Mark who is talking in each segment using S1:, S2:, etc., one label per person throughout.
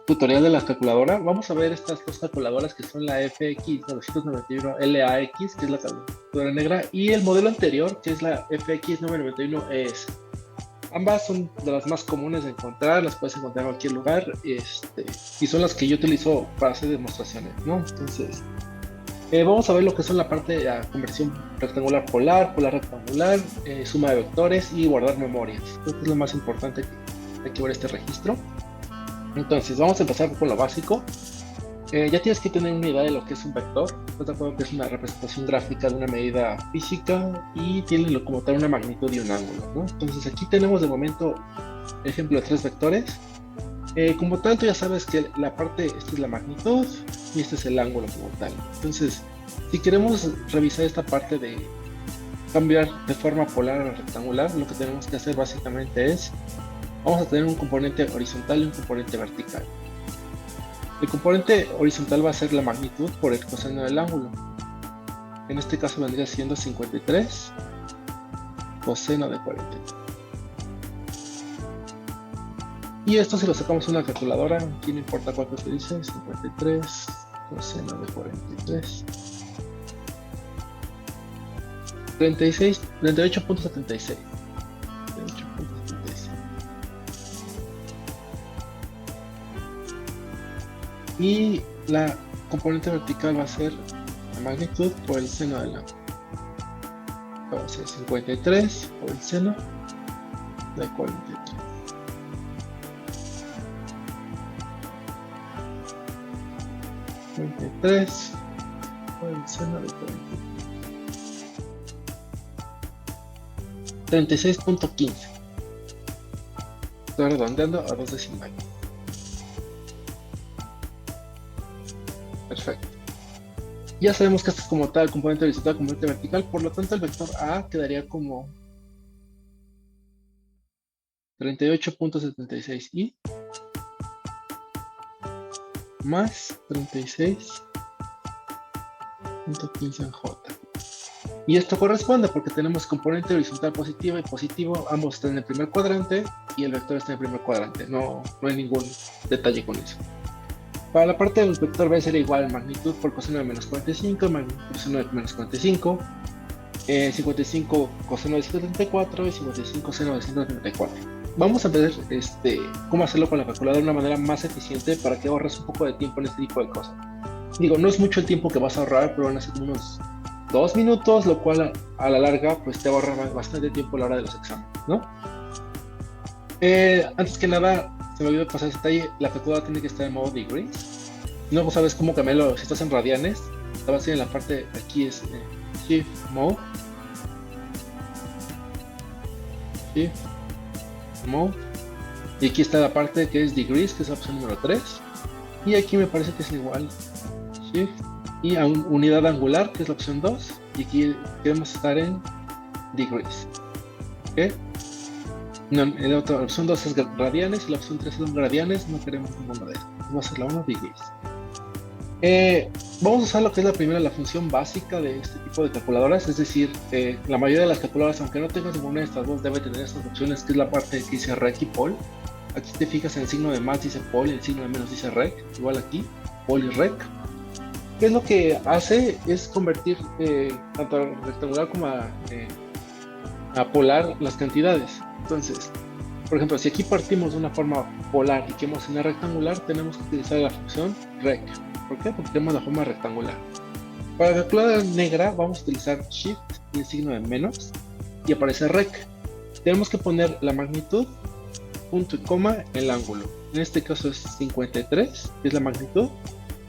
S1: tutorial de la calculadora, vamos a ver estas dos calculadoras que son la FX 991 LAX, que es la calculadora negra, y el modelo anterior, que es la FX 991 ES. Ambas son de las más comunes de encontrar, las puedes encontrar en cualquier lugar, y son las que yo utilizo para hacer demostraciones, ¿no? Entonces, vamos a ver lo que son la parte de la conversión rectangular polar, polar rectangular, suma de vectores y guardar memorias. Creo que es lo más importante que hay que ver este registro. Entonces, vamos a empezar con lo básico. Ya tienes que tener una idea de lo que es un vector. Estás de acuerdo que es una representación gráfica de una medida física y tiene como tal una magnitud y un ángulo, ¿no? Entonces, aquí tenemos de momento ejemplo de tres vectores. Como tal, tú ya sabes que la parte, esta es la magnitud y este es el ángulo como tal. Entonces, si queremos revisar esta parte de cambiar de forma polar a rectangular, lo que tenemos que hacer básicamente es, vamos a tener un componente horizontal y un componente vertical. El componente horizontal va a ser la magnitud por el coseno del ángulo. En este caso vendría siendo 53 coseno de 43. Y esto si lo sacamos en una calculadora, aquí no importa cuál que utilice, 53 coseno de 43. 38.76. Y la componente vertical va a ser la magnitud por el seno del ángulo. Va a ser 53 por el seno de 43. Por el seno de 43. 36.15. Estoy redondeando a dos decimales. Perfecto. Ya sabemos que esto es como tal componente horizontal, componente vertical, por lo tanto el vector A quedaría como 38.76i más 36.15 en J. Y esto corresponde porque tenemos componente horizontal positivo y positivo, ambos están en el primer cuadrante y el vector está en el primer cuadrante. No hay ningún detalle con eso. Para la parte del vector B sería igual magnitud por coseno de menos 45, magnitud por coseno de menos 45, 55 coseno de 134 y 55 seno de 134. Vamos a ver cómo hacerlo con la calculadora de una manera más eficiente para que ahorres un poco de tiempo en este tipo de cosas. Digo, no es mucho el tiempo que vas a ahorrar, pero van a ser unos 2 minutos, lo cual a la larga pues te ahorra bastante tiempo a la hora de los exámenes, ¿no? Antes que nada, se me olvidó pasar ese detalle, la calculadora tiene que estar en modo degrees. No sabes cómo cambiarlo si estás en radianes. La base en la parte aquí es Shift Mode. Shift Mode. Y aquí está la parte que es degrees, que es la opción número 3. Y aquí me parece que es igual Shift y a unidad angular, que es la opción 2. Y aquí queremos estar en degrees. ¿Ok? No, la opción 2 es radianes y la opción 3 son radianes, no queremos ninguna de estas. Vamos a hacer la 1 degrees. Vamos a usar lo que es la función básica de este tipo de calculadoras, es decir, la mayoría de las calculadoras, aunque no tengas ninguna de estas dos, debe tener estas opciones, que es la parte que dice rec y pol. Aquí te fijas en el signo de más dice pol y el signo de menos dice rec, igual aquí, pol y rec. ¿Qué es lo que hace? Es convertir tanto a rectangular como a polar las cantidades. Entonces, por ejemplo, si aquí partimos de una forma polar y queremos una rectangular, tenemos que utilizar la función rec. ¿Por qué? Porque tenemos la forma rectangular. Para la calculadora negra vamos a utilizar Shift y el signo de menos y aparece rec. Tenemos que poner la magnitud, punto y coma, el ángulo. En este caso es 53, que es la magnitud.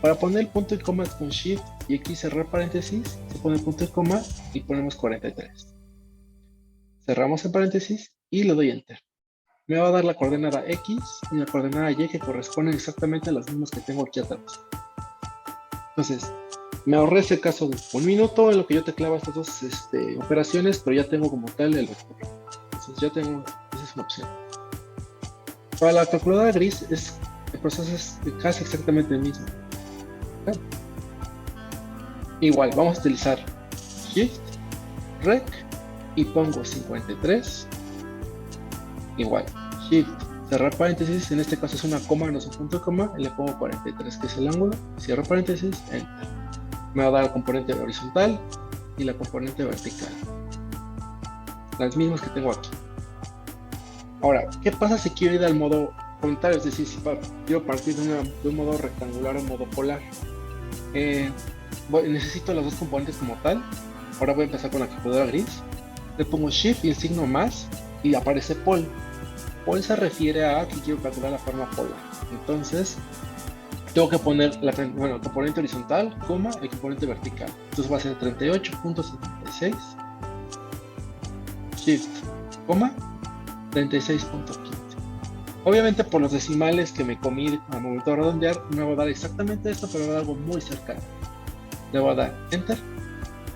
S1: Para poner el punto y coma es con Shift y aquí cerrar paréntesis, se pone el punto y coma y ponemos 43. Cerramos el paréntesis y le doy Enter. Me va a dar la coordenada X y la coordenada Y que corresponden exactamente a las mismas que tengo aquí atrás. Entonces, me ahorré ese caso de 1 minuto en lo que yo teclaba estas dos operaciones, pero ya tengo como tal el vector. Entonces ya tengo, esa es una opción. Para la calculadora gris, el proceso es casi exactamente el mismo. ¿Okay? Igual, vamos a utilizar Shift, Rec y pongo 53. Igual, Shift, cerrar paréntesis, en este caso es una coma, no es un punto de coma, y le pongo 43, que es el ángulo, cierro paréntesis, enter. Me va a dar el componente horizontal y la componente vertical, las mismas que tengo aquí. Ahora, ¿qué pasa si quiero ir al modo frontal? Es decir, si quiero partir de un modo rectangular o modo polar. Necesito las dos componentes como tal. Ahora voy a empezar con la calculadora gris. Le pongo Shift y el signo más y aparece Pol. Pol se refiere a que quiero calcular la forma polar. Entonces, tengo que poner el componente horizontal, coma, el componente vertical. Entonces va a ser 38.76, Shift, coma, 36.15. Obviamente por los decimales que me comí al momento de redondear, no me va a dar exactamente esto, pero me va a dar algo muy cercano. Le voy a dar Enter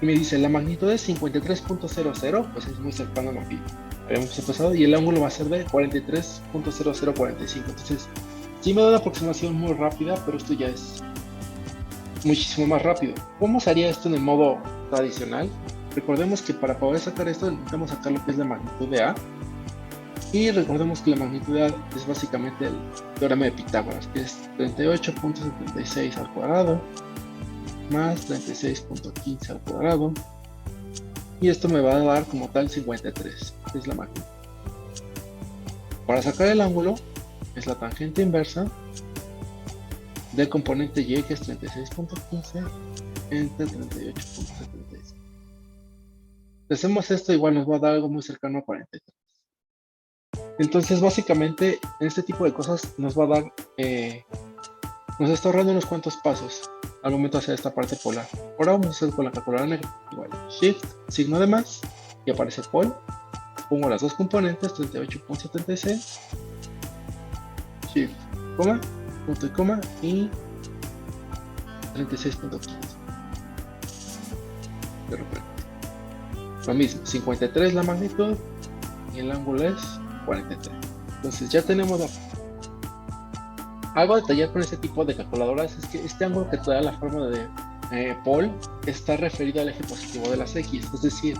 S1: y me dice la magnitud es 53.00, pues es muy cercano a lo que habíamos empezado, y el ángulo va a ser de 43.0045. Entonces, sí me da una aproximación muy rápida, pero esto ya es muchísimo más rápido. ¿Cómo se haría esto en el modo tradicional? Recordemos que para poder sacar esto, necesitamos sacar lo que es la magnitud de A. Y recordemos que la magnitud de A es básicamente el teorema de Pitágoras, que es 38.76 al cuadrado más 36.15 al cuadrado. Y esto me va a dar como tal 53, que es la magnitud. Para sacar el ángulo, es la tangente inversa del componente Y, que es 36.15 entre 38.76. Si hacemos esto, igual nos va a dar algo muy cercano a 43. Entonces, básicamente, en este tipo de cosas nos va a dar, nos está ahorrando unos cuantos pasos al momento de hacer esta parte polar. Ahora vamos a hacer con la calculadora negra. Igual, Shift, signo de más, y aparece Pol. Pongo las dos componentes, 38.76, Shift, coma, punto y coma, y 36.15. Lo mismo, 53 la magnitud, y el ángulo es 43. Entonces ya tenemos algo a detallar con este tipo de calculadoras es que este ángulo que te da la forma de Pol está referido al eje positivo de las X. Es decir,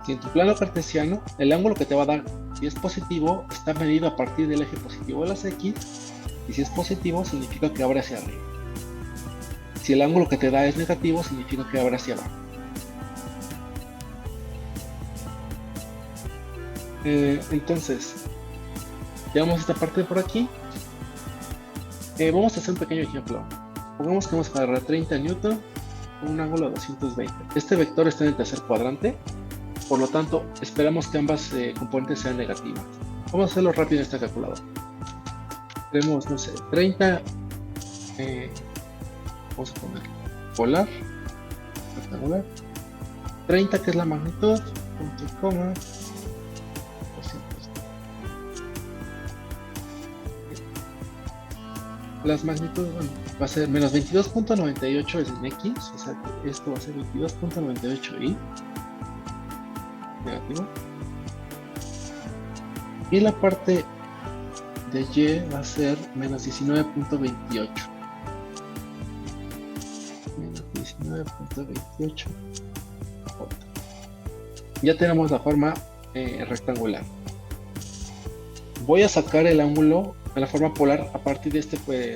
S1: si en tu plano cartesiano el ángulo que te va a dar, si es positivo, está medido a partir del eje positivo de las X, y si es positivo significa que abre hacia arriba. Si el ángulo que te da es negativo, significa que abre hacia abajo. Entonces, llevamos esta parte por aquí. Vamos a hacer un pequeño ejemplo. Pongamos que vamos a agarrar 30 newton con un ángulo de 220. Este vector está en el tercer cuadrante, por lo tanto, esperamos que ambas componentes sean negativas. Vamos a hacerlo rápido en esta calculadora. Tenemos, no sé, 30. Vamos a poner polar, rectangular. 30, que es la magnitud, punto y coma. Las magnitudes, bueno, va a ser menos 22.98 es en X, o sea que esto va a ser 22.98y negativo, y la parte de Y va a ser menos 19.28, menos 19.28. Ya tenemos la forma rectangular. Voy a sacar el ángulo a la forma polar a partir de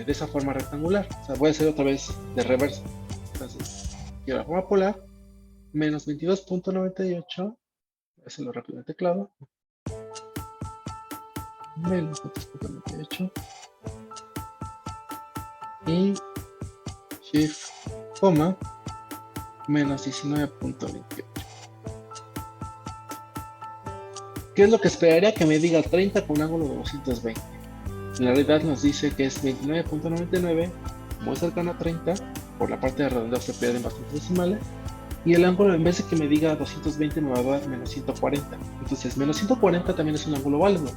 S1: esa forma rectangular. O sea, voy a hacer otra vez de reversa. Entonces, quiero la forma polar, menos 22.98, voy a hacerlo rápido en el teclado, menos 22.98, y Shift, coma, menos 19.28. ¿Qué es lo que esperaría que me diga 30 con un ángulo de 220? En realidad nos dice que es 29.99, muy cercano a 30, por la parte de redondeo se pierden bastantes decimales, y el ángulo en vez de que me diga 220 me va a dar menos 140. Entonces menos 140 también es un ángulo válido,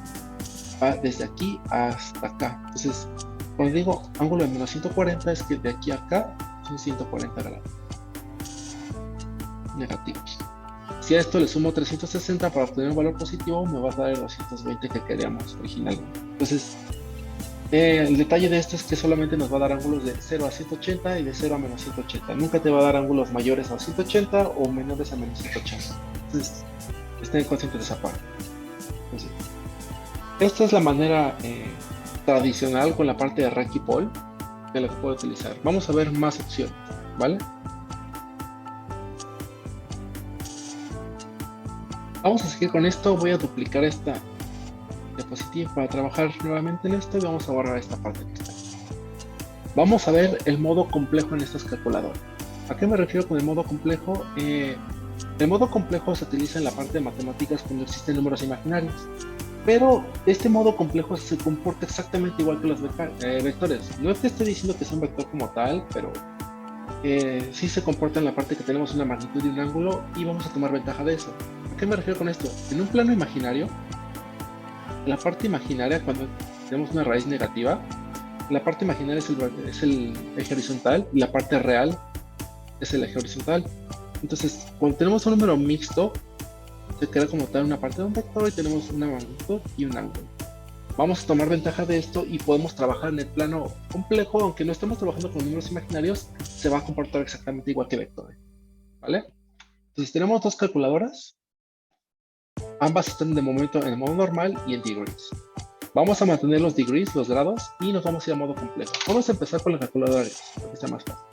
S1: va desde aquí hasta acá. Entonces cuando digo ángulo de menos 140 es que de aquí a acá son 140 grados negativos. Si a esto le sumo 360 para obtener un valor positivo, me va a dar el 220 que queríamos originalmente. Entonces, el detalle de esto es que solamente nos va a dar ángulos de 0 a 180 y de 0 a menos 180. Nunca te va a dar ángulos mayores a 180 o menores a menos 180. Entonces, estén conscientes de esa parte. Entonces, Esta es la manera tradicional con la parte de Rec y Poll de la que puedo utilizar. Vamos a ver más opciones, ¿vale? Vamos a seguir con esto. Voy a duplicar esta diapositiva para trabajar nuevamente en esto y vamos a borrar esta parte que está. Vamos a ver el modo complejo en estas calculadoras. ¿A qué me refiero con el modo complejo? El modo complejo se utiliza en la parte de matemáticas cuando existen números imaginarios, pero este modo complejo se comporta exactamente igual que los vectores. No te estoy diciendo que sea un vector como tal, pero sí se comporta en la parte que tenemos una magnitud y un ángulo y vamos a tomar ventaja de eso. ¿A qué me refiero con esto? En un plano imaginario, la parte imaginaria, cuando tenemos una raíz negativa, la parte imaginaria es el eje horizontal y la parte real es el eje horizontal. Entonces, cuando tenemos un número mixto, se crea como tal una parte de un vector y tenemos una magnitud y un ángulo. Vamos a tomar ventaja de esto y podemos trabajar en el plano complejo, aunque no estemos trabajando con números imaginarios, se va a comportar exactamente igual que vectores, ¿vale? Entonces tenemos dos calculadoras, ambas están de momento en modo normal y en degrees. Vamos a mantener los degrees, los grados, y nos vamos a ir a modo complejo. Vamos a empezar con la calculadora, para que sea más fácil.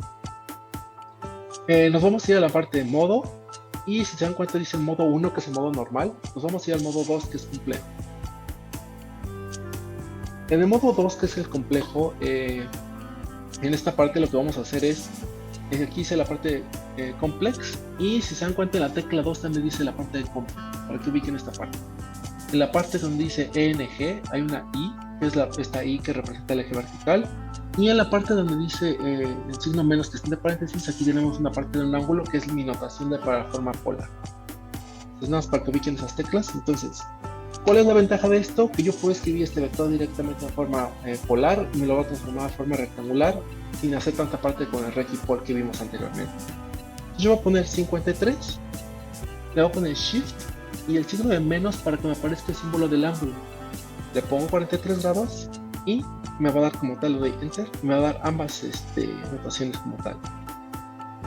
S1: Nos vamos a ir a la parte de modo, y si se dan cuenta dice modo 1, que es el modo normal. Nos vamos a ir al modo 2, que es complejo. En el modo 2, que es el complejo, en esta parte lo que vamos a hacer es, aquí dice la parte complex, y si se dan cuenta en la tecla 2 también dice la parte de complex, para que ubiquen esta parte. En la parte donde dice ENG hay una I, que es esta I que representa el eje vertical, y en la parte donde dice el signo menos que está entre paréntesis, aquí tenemos una parte de un ángulo que es mi notación para la forma polar. Entonces nada más para que ubiquen esas teclas. Entonces, ¿cuál es la ventaja de esto? Que yo puedo escribir este vector directamente en forma polar y me lo voy a transformar en forma rectangular sin hacer tanta parte con el rec y poll que vimos anteriormente. Entonces, yo voy a poner 53, le voy a poner Shift y el signo de menos para que me aparezca el símbolo del ángulo. Le pongo 43 grados y me va a dar como tal, lo de Enter, me va a dar ambas notaciones como tal.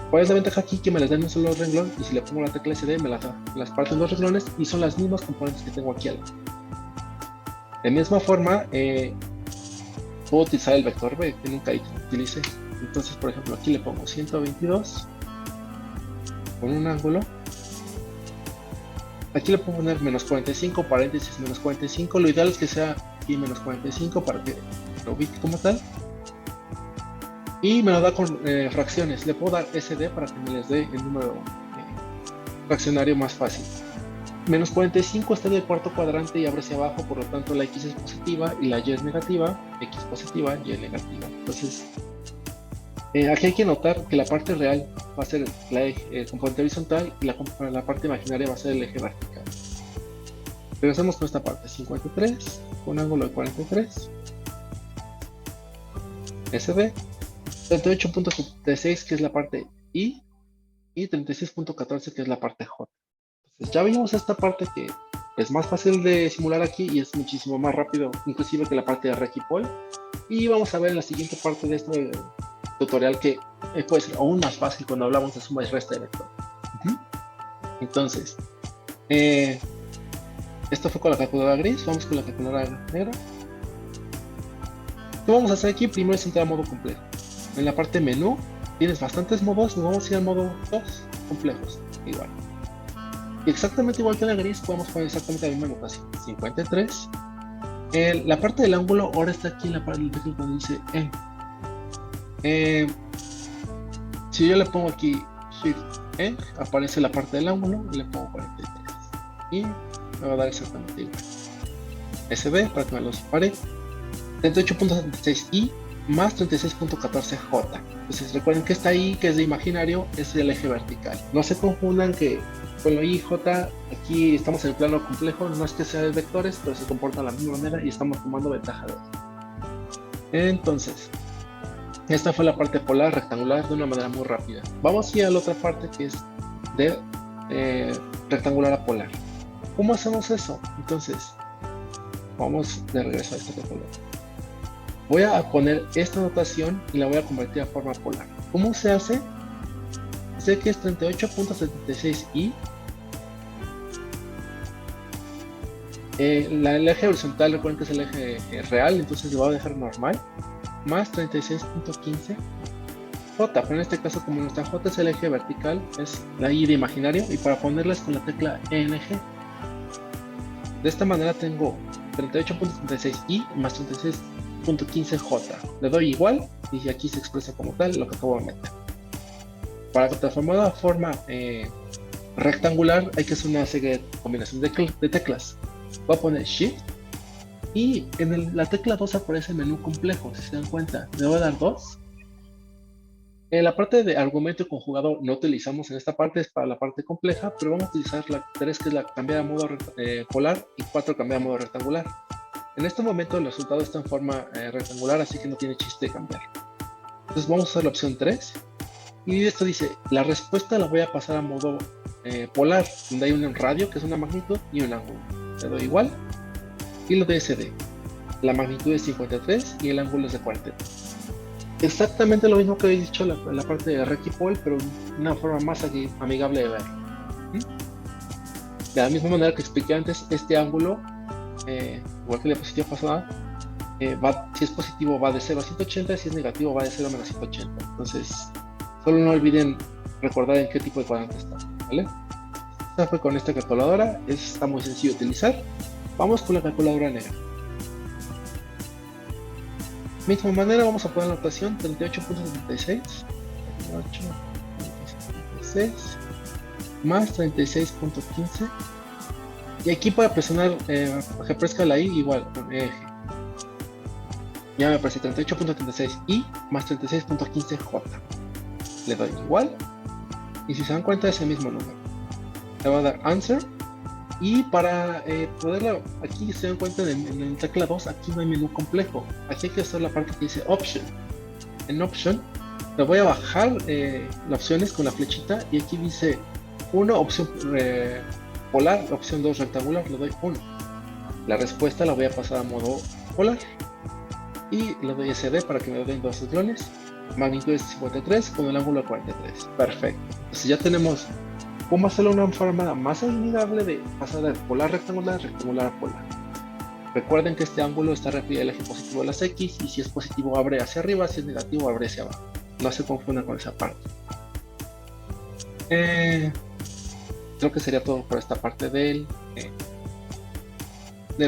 S1: ¿Cuál es la ventaja aquí? Que me las da en un solo renglón, y si le pongo la tecla SD me las parte en dos renglones y son las mismas componentes que tengo aquí al lado. De misma forma, puedo utilizar el vector B, que nunca utilicé. Entonces, por ejemplo, aquí le pongo 122 con un ángulo. Aquí le puedo poner menos 45, paréntesis menos 45. Lo ideal es que sea aquí menos 45 para que lo ubique como tal. Y me lo da con fracciones. Le puedo dar SD para que me les dé el número fraccionario más fácil. Menos 45 está en el cuarto cuadrante y abre hacia abajo, por lo tanto la X es positiva y la Y es negativa. X positiva, Y negativa. Entonces, aquí hay que notar que la parte real va a ser el componente horizontal y la parte imaginaria va a ser el eje vertical. Regresamos con esta parte, 53, con ángulo de 43, SD, 38.76 que es la parte I, y 36.14 que es la parte J. Entonces ya vimos esta parte que es más fácil de simular aquí y es muchísimo más rápido, inclusive que la parte de rec y poll. Y vamos a ver en la siguiente parte de este tutorial que puede ser aún más fácil cuando hablamos de suma y resta de vector. Entonces, esto fue con la calculadora gris, vamos con la calculadora negra. ¿Qué vamos a hacer aquí? Primero es entrar a modo complejo. En la parte menú tienes bastantes modos, nos vamos a ir al modo 2, complejos, igual. Y exactamente igual que la gris, podemos poner exactamente la misma notación, 53. La parte del ángulo ahora está aquí en la parte del texto donde dice E. Si yo le pongo aquí Shift E, aparece la parte del ángulo y le pongo 43. Y me va a dar exactamente igual. SB para que me los separe. 38.76i más 36.14j. Entonces recuerden que esta i, que es de imaginario, es el eje vertical. No se confundan que con lo i y j, aquí estamos en el plano complejo, no es que sea de vectores, pero se comportan de la misma manera y estamos tomando ventaja de esto. Entonces, esta fue la parte polar rectangular de una manera muy rápida. Vamos a ir a la otra parte que es de rectangular a polar. ¿Cómo hacemos eso? Entonces, vamos de regreso a este rectangular. Voy a poner esta notación y la voy a convertir a forma polar. ¿Cómo se hace? Sé que es 38.76i El eje horizontal, recuerden que es el eje real, entonces lo voy a dejar normal, más 36.15 J, pero en este caso como nuestra J es el eje vertical, es la I de imaginario, y para ponerlas con la tecla ENG. De esta manera tengo 38.36i más 36.15j. Le doy igual y aquí se expresa como tal lo que acabo de meter. Para transformar a forma rectangular hay que hacer una serie de combinación de teclas. Voy a poner Shift y en la tecla 2 aparece el menú complejo, si se dan cuenta. Le voy a dar 2. En la parte de argumento y conjugador no utilizamos en esta parte, es para la parte compleja, pero vamos a utilizar la 3 que es la cambiar a modo polar y 4 cambiar a modo rectangular. En este momento el resultado está en forma rectangular, así que no tiene chiste de cambiar. Entonces vamos a usar la opción 3 y esto dice, la respuesta la voy a pasar a modo polar, donde hay un radio que es una magnitud y un ángulo. Le doy igual y lo de SD. La magnitud es 53 y el ángulo es de 43. Exactamente lo mismo que habéis dicho en la parte de Recipol, pero de una forma más amigable de ver. De la misma manera que expliqué antes, este ángulo, igual que la diapositiva pasada, si es positivo va de 0 a 180, si es negativo va de 0 a menos 180. Entonces, solo no olviden recordar en qué tipo de cuadrante está, ¿vale? Esta fue con esta calculadora, está muy sencillo de utilizar. Vamos con la calculadora negra. Misma manera vamos a poner la notación 38.76 más 36.15 y aquí para presionar que aparezca la I igual con eje. Ya me aparece 38.36i más 36.15j. Le doy igual y si se dan cuenta es el mismo número. Le voy a dar answer y para poderla, aquí se dan cuenta en el tecla 2, aquí no hay menú complejo, aquí hay que hacer la parte que dice option. En option le voy a bajar las opciones con la flechita y aquí dice 1 opción polar, opción 2 rectangular, le doy 1. La respuesta la voy a pasar a modo polar y le doy SD para que me den dos renglones. Magnitud es 53 con el ángulo de 43. Perfecto. Entonces ya tenemos cómo hacerlo de una forma más amigable de pasar de polar rectangular a polar. Recuerden que este ángulo está referido al eje positivo de las X y si es positivo abre hacia arriba, si es negativo abre hacia abajo. No se confundan con esa parte. Creo que sería todo por esta parte del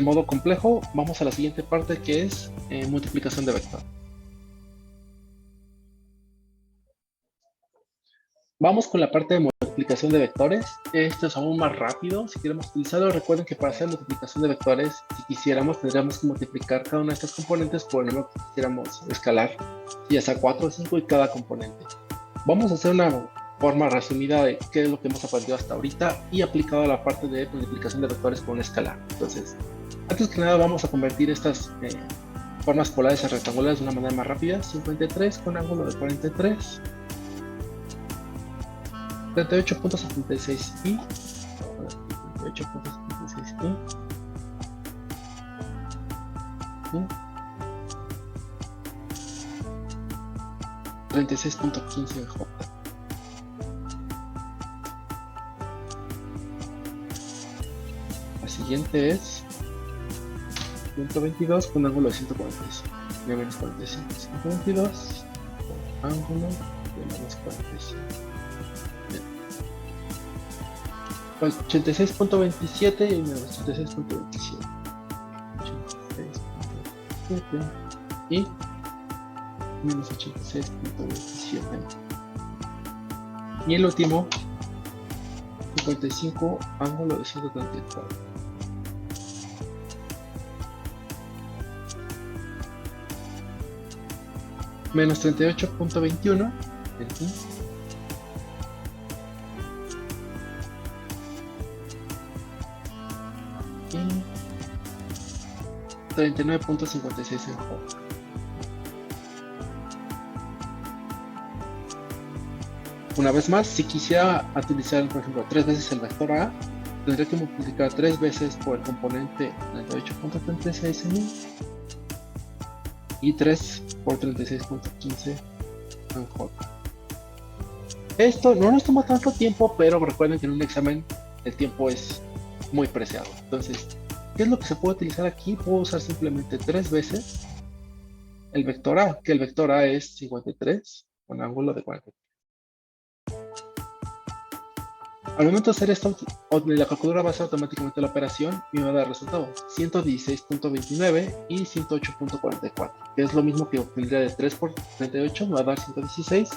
S1: modo complejo. Vamos a la siguiente parte que es multiplicación de vector. Vamos con la parte de multiplicación de vectores. Esto es aún más rápido. Si queremos utilizarlo, recuerden que para hacer multiplicación de vectores, si quisiéramos, tendríamos que multiplicar cada una de estas componentes por el número que quisiéramos escalar, ya sea 4 o 5 y cada componente. Vamos a hacer una forma resumida de qué es lo que hemos aprendido hasta ahorita y aplicado a la parte de multiplicación de vectores por un escalar. Entonces, antes que nada vamos a convertir estas formas polares a rectangulares de una manera más rápida. 53 con ángulo de 43. 38.76i 38.76i 36.15j. La siguiente es 122 con ángulo de 145 menos 45. 122 con ángulo de menos 45. 86.27 y menos 86.27 y menos 86.27 y el último 55 ángulo de 134 menos 38.21 y 39.56 en J. Una vez más, si quisiera utilizar, por ejemplo, 3 veces el vector A, tendría que multiplicar 3 veces por el componente 38.36 en I y 3 por 36.15 en J. Esto no nos toma tanto tiempo, pero recuerden que en un examen el tiempo es muy preciado. Entonces, ¿Qué es lo que se puede utilizar aquí? Puedo usar simplemente 3 veces el vector A, que el vector A es 53 con ángulo de 40. Al momento de hacer esto, la calculadora va a hacer automáticamente la operación y me va a dar el resultado 116.29 y 108.44, que es lo mismo que obtendría de 3 por 38, me va a dar 116,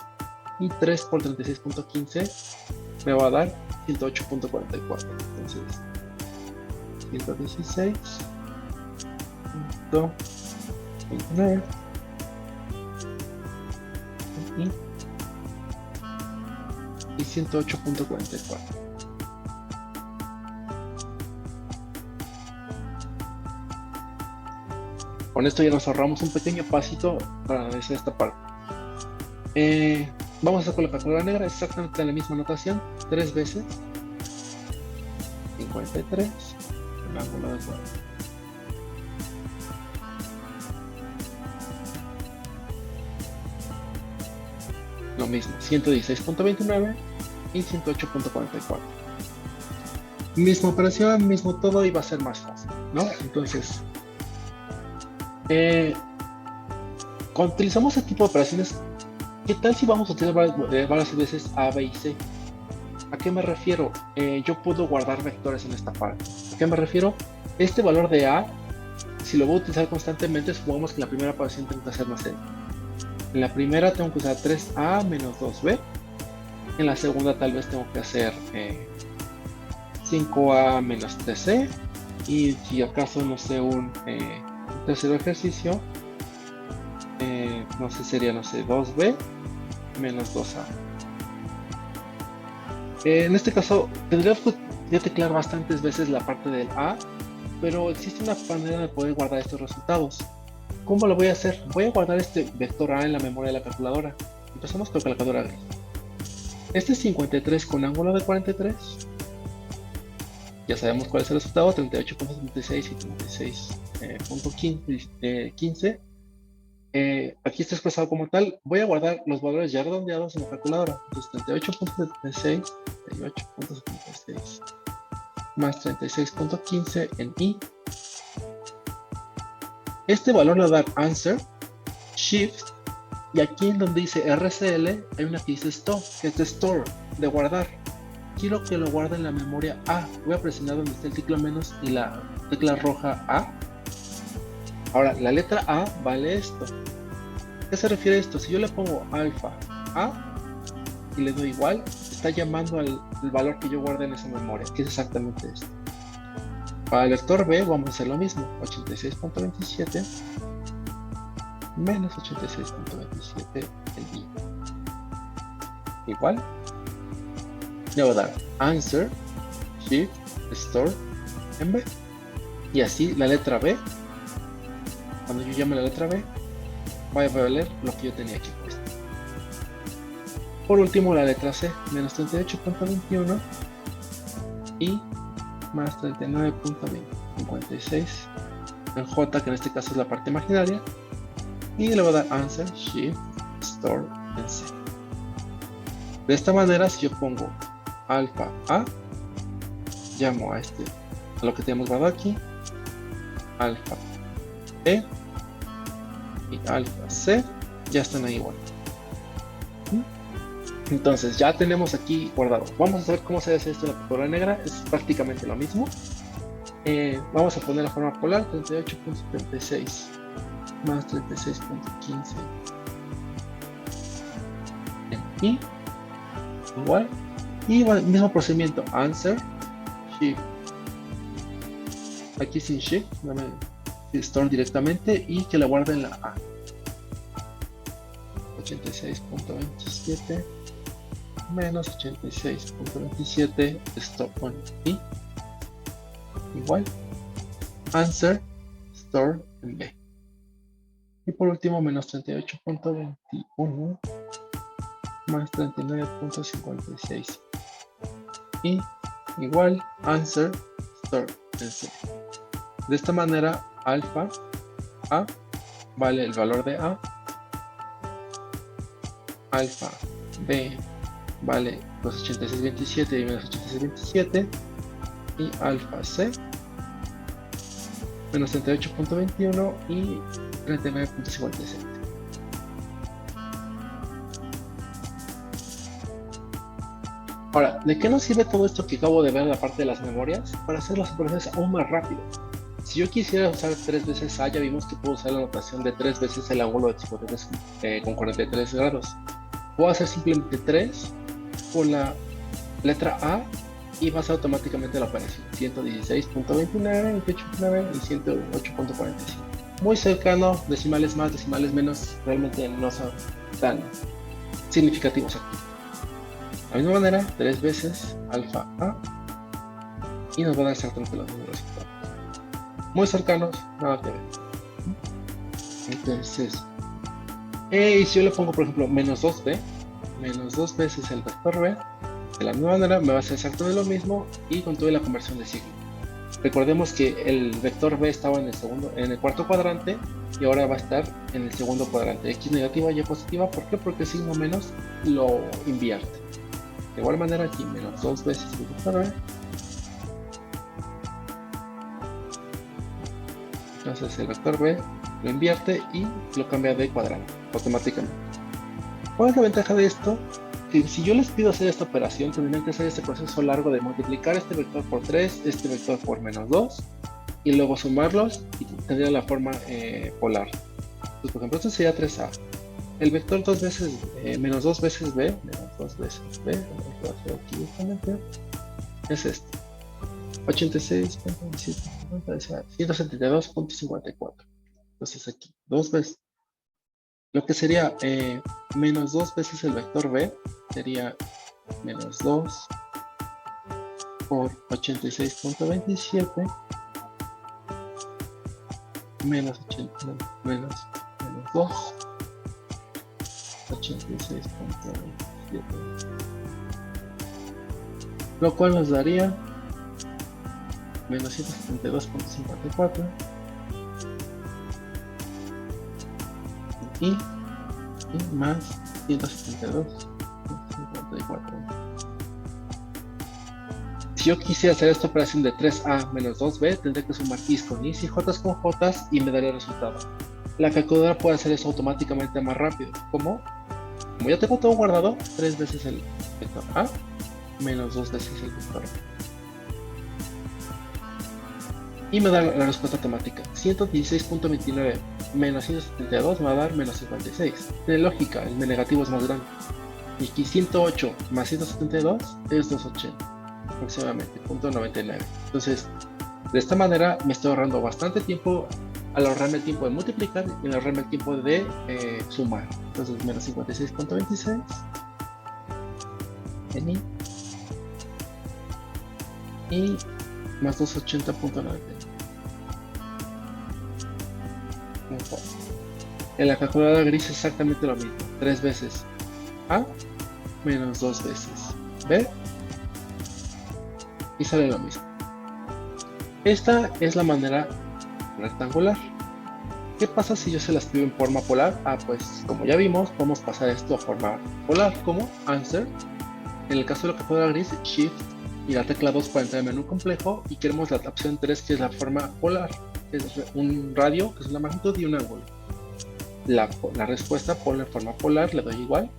S1: y 3 por 36.15 me va a dar 108.44. Entonces, 116.29 y 108.44. Con esto ya nos ahorramos un pequeño pasito para hacer esta parte. Vamos a hacer con la calculadora negra exactamente la misma notación, 3 veces 53, el ángulo de 40. Lo mismo, 116.29 y 108.44. Misma operación, mismo todo, y va a ser más fácil, ¿no? Entonces, cuando utilizamos este tipo de operaciones, ¿qué tal si vamos a utilizar varias veces A, B y C? ¿A qué me refiero? Yo puedo guardar vectores en esta parte. ¿A qué me refiero? Este valor de A, si lo voy a utilizar constantemente, supongamos que en la primera operación tengo que hacer más N. En la primera tengo que usar 3A menos 2B. En la segunda tal vez tengo que hacer 5A menos 3C. Y si acaso, no sé, un tercer ejercicio, no sé, sería, no sé, 2B menos 2A. En este caso, tendríamos que teclear bastantes veces la parte del A, pero existe una manera de poder guardar estos resultados. ¿Cómo lo voy a hacer? Voy a guardar este vector A en la memoria de la calculadora. Empezamos con la calculadora. Este es 53 con ángulo de 43. Ya sabemos cuál es el resultado, 38.76 y 36.15. Aquí está expresado como tal. Voy a guardar los valores ya redondeados en la calculadora. Entonces 38.76, 38.76 más 36.15 en I. Este valor le va a dar answer, shift, y aquí en donde dice RCL hay una que dice store, que es de store, de guardar. Quiero que lo guarde en la memoria A. Voy a presionar donde está el ciclo menos y la tecla roja A. Ahora, la letra A vale esto. ¿Qué se refiere a esto? Si yo le pongo alfa A y le doy igual, está llamando al valor que yo guardé en esa memoria, que es exactamente esto. Para el vector B vamos a hacer lo mismo, 86.27 menos 86.27 en I. Igual. Le voy a dar answer, shift, store en B. Y así la letra B, cuando yo llame la letra B, va a valer lo que yo tenía aquí puesto. Por último, la letra C, menos 38.21 y más 39.56 en J, que en este caso es la parte imaginaria, y le voy a dar answer, shift, store en C. De esta manera, si yo pongo alfa A, llamo a lo que tenemos guardado aquí, alfa B y alfa C, ya están ahí igual. Entonces ya tenemos aquí guardado. Vamos a ver cómo se hace esto en la calculadora negra. Es prácticamente lo mismo. Vamos a poner la forma polar, 38.76 más 36.15 en I, igual, y mismo procedimiento, answer, shift, aquí sin shift, dame store directamente y que la guarde en la A, 86.27 menos 86.27 stop on I, igual, answer, store en B. Y por último, menos 38.21 más 39.56 y igual, answer, store en C. De esta manera, alfa A vale el valor de A, alfa B vale los 86.27 y menos 86.27, y alfa C menos 38.21 y 39.57. Ahora, ¿de qué nos sirve todo esto que acabo de ver en la parte de las memorias? Para hacer las operaciones aún más rápido. Si yo quisiera usar 3 veces A, ya vimos que puedo usar la notación de 3 veces el ángulo de 53, con 43 grados. Puedo hacer simplemente 3 con la letra A y va a ser automáticamente la operación. 116.29, 28.9 y 108.45. Muy cercano, decimales más, decimales menos, realmente no son tan significativos aquí. De la misma manera, 3 veces alfa A y nos va a dar exactamente los mismos resultados. Muy cercanos, nada que ver. Entonces, y si yo le pongo, por ejemplo, menos 2b, menos 2 veces el vector b, de la misma manera me va a hacer exactamente lo mismo y con toda la conversión de signo. Recordemos que el vector b estaba en el cuarto cuadrante y ahora va a estar en el segundo cuadrante. X negativa, Y positiva. ¿Por qué? Porque el signo menos lo invierte. De igual manera aquí, menos 2 veces el vector b. Entonces el vector b lo invierte y lo cambia de cuadrante automáticamente. ¿Cuál es la ventaja de esto? Que si yo les pido hacer esta operación, tendrían que hacer este proceso largo de multiplicar este vector por 3, este vector por menos 2, y luego sumarlos y tendría la forma polar. Entonces, por ejemplo, esto sería 3a. El vector 2 veces, menos 2 veces b, menos 2 veces b, vamos a hacer aquí justamente, es este. 86.27, 172.54. Entonces aquí, 2 veces. Lo que sería menos 2 veces el vector b sería menos 2 por 86.27 menos 2, 86.27, lo cual nos daría menos 172.54 y más 172.54. Si yo quisiera hacer esta operación de 3a menos 2b, tendré que sumar i's con i's y j's con j's y me daría el resultado. La calculadora puede hacer eso automáticamente más rápido. ¿Cómo? Como ya tengo todo guardado, 3 veces el vector a menos 2 veces el vector b. Y me da la respuesta automática. 116.29 menos 172 me va a dar menos 56. Tiene lógica, el negativo es más grande. Y aquí 108 más 172 es 280. Aproximadamente, 0.99. Entonces, de esta manera me estoy ahorrando bastante tiempo al ahorrarme el tiempo de multiplicar y al ahorrarme el tiempo de sumar. Entonces, menos 56.26 en y más 280.99. En la calculadora gris es exactamente lo mismo. 3 veces A menos 2 veces B y sale lo mismo. Esta es la manera rectangular. ¿Qué pasa si yo se la escribo en forma polar? Pues como ya vimos, podemos pasar esto a forma polar como answer. En el caso de la calculadora gris, shift y la tecla 2 para entrar en menú complejo, y queremos la opción 3, que es la forma polar, es un radio, que es una magnitud, y un ángulo. La respuesta ponla en forma polar, le doy igual.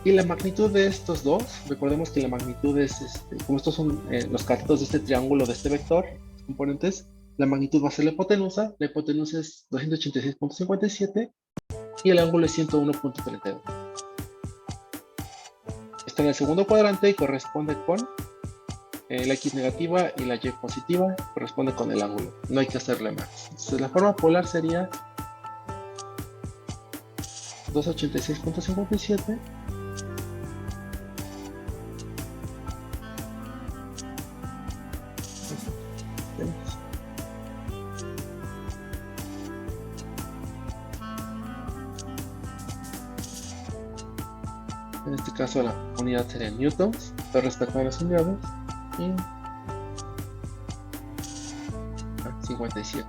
S1: Y la magnitud de estos dos, recordemos que la magnitud es, como estos son los catetos de este triángulo, de este vector, los componentes, la magnitud va a ser la hipotenusa es 286.57 y el ángulo es 101.32. Está en el segundo cuadrante y corresponde con la X negativa y la Y positiva, corresponde con el ángulo, no hay que hacerle más. Entonces la forma polar sería 286.57 en este caso la unidad sería newtons, pero respecto a las unidades, y 57.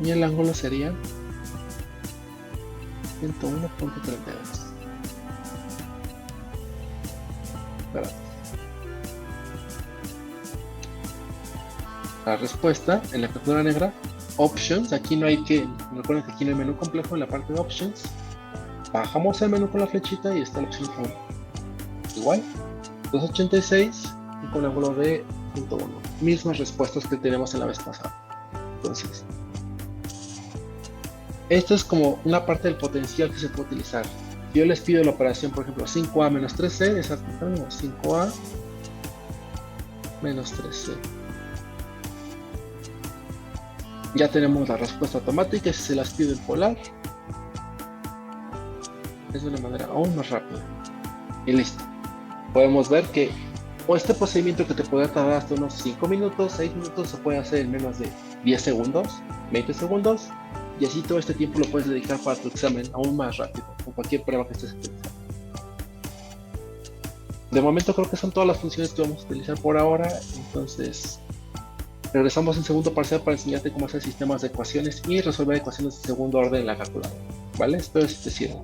S1: Y el ángulo sería 101.32. la respuesta en la calculadora negra, options, aquí no hay que, recuerden que aquí no hay menú complejo en la parte de options, bajamos el menú con la flechita y está la opción 1. Igual, 286 y con el ángulo de 1.1. Mismas respuestas que tenemos en la vez pasada. Entonces, esto es como una parte del potencial que se puede utilizar. Si yo les pido la operación, por ejemplo, 5a menos 3c, es 5a menos 3c. Ya tenemos la respuesta automática. Si se las pido en polar, es de una manera aún más rápida. Y listo. Podemos ver que este procedimiento que te puede tardar hasta unos 5 minutos, 6 minutos, se puede hacer en menos de 10 segundos, 20 segundos, y así todo este tiempo lo puedes dedicar para tu examen aún más rápido, o cualquier prueba que estés utilizando. De momento creo que son todas las funciones que vamos a utilizar por ahora, entonces regresamos en segundo parcial para enseñarte cómo hacer sistemas de ecuaciones y resolver ecuaciones de segundo orden en la calculadora, ¿vale? Espero que te sirva.